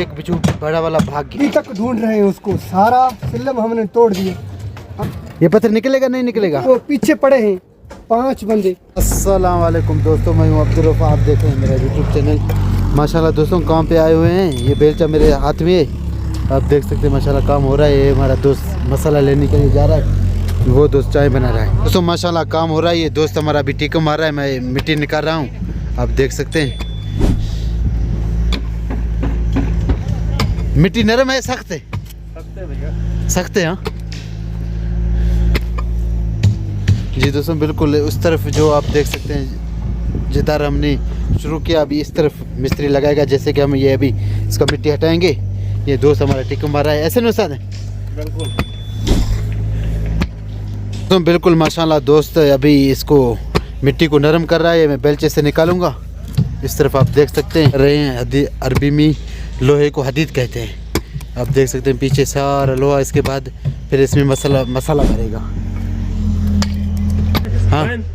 एक बिच्छू बड़ा वाला भाग गया। अभी तक ढूंढ रहे हैं उसको, सारा सिलम हमने तोड़ दिया। ये पत्थर निकलेगा नहीं निकलेगा? वो पीछे पड़े हैं 5 बंदे। अस्सलाम वालेकुम दोस्तों, मैं हूँ अब्दुल रफ़ा, आप देख रहे हैं मेरा यूट्यूब चैनल। माशाल्लाह दोस्तों काम पे आए हुए हैं, ये बेलचा मेरे हाथ में है, आप देख सकते हैं माशाल्लाह काम हो रहा है। ये हमारा दोस्त मसाला लेने के लिए जा रहा है, वो दोस्त चाय बना रहा है। दोस्तों माशाल्लाह काम हो रहा है, ये दोस्त हमारा अभी टीका मार रहा है, मैं मिट्टी निकाल रहा हूँ, आप देख सकते हैं। मिट्टी नरम है सख्त है? सख्त है हाँ जी दोस्तों, बिल्कुल उस तरफ जो आप देख सकते हैं जिधर हमने शुरू किया, अभी इस तरफ मिस्त्री लगाएगा। जैसे कि हम ये अभी इसका मिट्टी हटाएंगे, ये दोस्त हमारा टिक्का मार रहा है, ऐसे नुकसान है बिल्कुल। तो बिल्कुल माशाल्लाह दोस्त अभी इसको मिट्टी को नरम कर रहा है, मैं बेलचे से निकालूंगा। इस तरफ आप देख सकते हैं रहे हैं, अरबी में लोहे को हदीद कहते हैं, आप देख सकते हैं पीछे सारा लोहा। इसके बाद फिर इसमें मसाला भरेगा। हाँ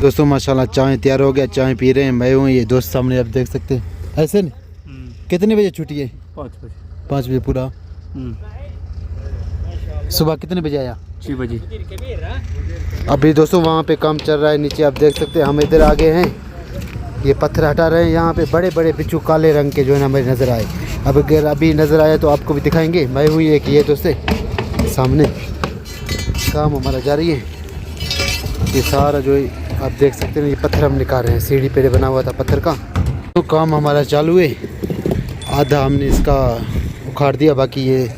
दोस्तों माशाल्लाह चाय तैयार हो गया, चाय पी रहे हैं, मैं हूँ ये दोस्त सामने, आप देख सकते हैं। ऐसे नहीं कितने बजे छुट्टी है? 5 बजे पूरा। सुबह कितने बजे आया? 6 बजे। अभी दोस्तों वहाँ पे काम चल रहा है नीचे, आप देख सकते हैं। हम इधर आगे हैं, ये पत्थर हटा रहे हैं। यहाँ पे बड़े बड़े बिच्छू काले रंग के जो है ना हमें नज़र आए। अब अगर अभी नज़र आया तो आपको भी दिखाएंगे। मैं हुई एक ये दोस्त सामने, काम हमारा जारी है। ये सारा जो है आप देख सकते हैं, ये पत्थर हम निकाल रहे हैं, सीढ़ी पे बना हुआ था पत्थर का। तो काम हमारा चालू है, आधा हमने इसका उखाड़ दिया, बाकी ये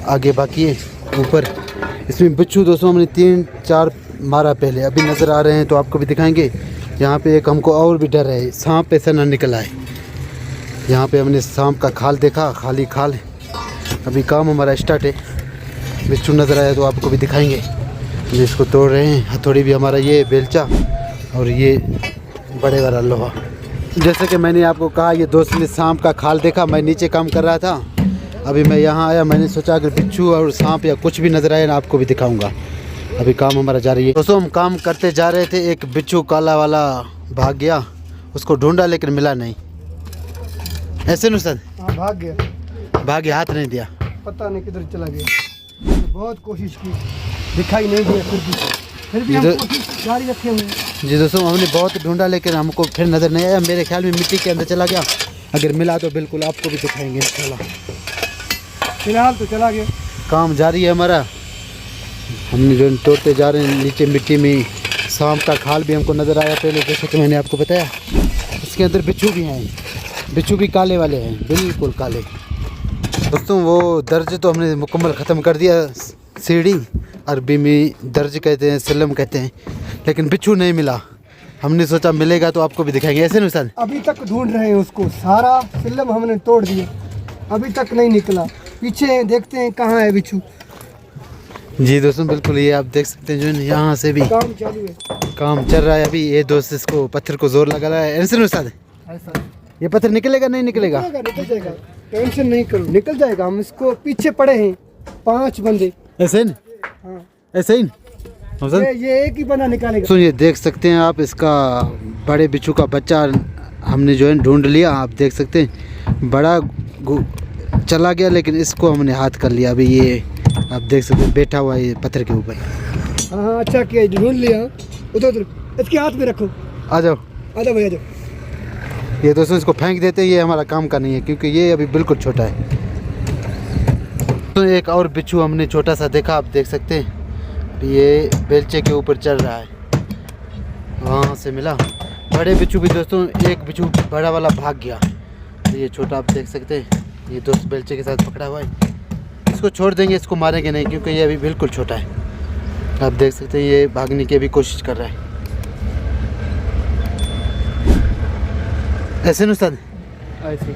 आगे बाकी है ऊपर। इसमें बिच्छू दोस्तों हमने 3-4 मारा पहले, अभी नज़र आ रहे हैं तो आपको भी दिखाएंगे। यहाँ पे एक हमको और भी डर है, सांप ऐसा ना निकल आए। यहाँ पे हमने सांप का खाल देखा, खाली खाल है। अभी काम हमारा स्टार्ट है, बिच्छू नज़र आया तो आपको भी दिखाएंगे। जिसको तोड़ रहे हैं, हथौड़ी भी हमारा ये बेलचा और ये बड़े वाला लोहा। जैसे कि मैंने आपको कहा, ये दोस्त ने सांप का खाल देखा, मैं नीचे काम कर रहा था, अभी मैं यहाँ आया, मैंने सोचा अगर बिच्छू और सांप या कुछ भी नज़र आए ना आपको भी दिखाऊंगा। अभी काम हमारा जारी है दोस्तों, हम काम करते जा रहे थे, एक बिच्छू काला वाला भाग गया, उसको ढूंढा लेकिन मिला नहीं। ऐसे नुसरत? हाँ भाग गया, भाग गया, हाथ नहीं दिया, पता नहीं किधर चला गया। बहुत कोशिश की, दिखाई नहीं दिया, फिर भी हम कोशिश जारी रखे हुए हैं। जी दोस्तों, हमने बहुत ढूंढा लेकिन हमको फिर नज़र नहीं आया। मेरे ख्याल में मिट्टी के अंदर चला गया, अगर मिला तो बिल्कुल आपको भी दिखाएंगे इंशाल्लाह। फिलहाल तो चला गया। काम जारी है हमारा, हमने जो तोड़ते जा रहे हैं। नीचे मिट्टी में सांप का खाल भी हमको नज़र आया पहले, जैसे कि मैंने आपको बताया। इसके अंदर बिच्छू भी हैं, बिच्छू भी काले वाले हैं, बिल्कुल काले। दोस्तों वो दर्ज तो हमने मुकम्मल ख़त्म कर दिया, सीढ़ी अरबी में दर्ज कहते हैं, सलम कहते हैं, लेकिन बिच्छू नहीं मिला। हमने सोचा मिलेगा तो आपको भी दिखाएंगे। ऐसे नुकसान अभी तक ढूंढ रहे हैं उसको, सारा सिलम हमने तोड़ दिया, अभी तक नहीं निकला। पीछे देखते हैं कहाँ है बिच्छू। जी दोस्तों बिल्कुल, ये आप देख सकते हैं जो यहाँ से भी काम चालू है, काम चल रहा है। अभी ये दोस्त इसको पत्थर को जोर लगा रहा है। ऐसे नुकसान ऐसा ये पत्थर निकलेगा नहीं निकलेगा? निकल जाएगा, टेंशन नहीं करो, निकल जाएगा। हम इसको पीछे पड़े हैं 5 बंदे। ऐसे ही हाँ ऐसे ही ये एक ही बना निकालेगा। तो ये देख सकते हैं आप, इसका बड़े बिच्छू का बच्चा हमने जो है ढूंढ लिया। आप देख सकते हैं बड़ा चला गया, लेकिन इसको हमने हाथ कर लिया। अभी ये आप देख सकते हैं बैठा हुआ है ये पत्थर के ऊपर। हाँ अच्छा किया, ढूंढ लिया। उधर इसके हाथ में रखो, आ जाओ भाई आ जाओ। ये दोस्तों इसको फेंक देते हैं, ये हमारा काम का नहीं है क्योंकि ये अभी बिल्कुल छोटा है। तो एक और बिच्छू हमने छोटा सा देखा, आप देख सकते हैं ये बेलचे के ऊपर चल रहा है, वहाँ से मिला। बड़े बिच्छू भी दोस्तों, एक बिच्छू बड़ा वाला भाग गया, तो ये छोटा आप देख सकते हैं, ये दोस्त बेलचे के साथ पकड़ा हुआ है। इसको छोड़ देंगे, इसको मारेंगे नहीं क्योंकि ये अभी बिल्कुल छोटा है। आप देख सकते हैं ये भागने की भी कोशिश कर रहा है। ऐसे नुस्ताद ऐसे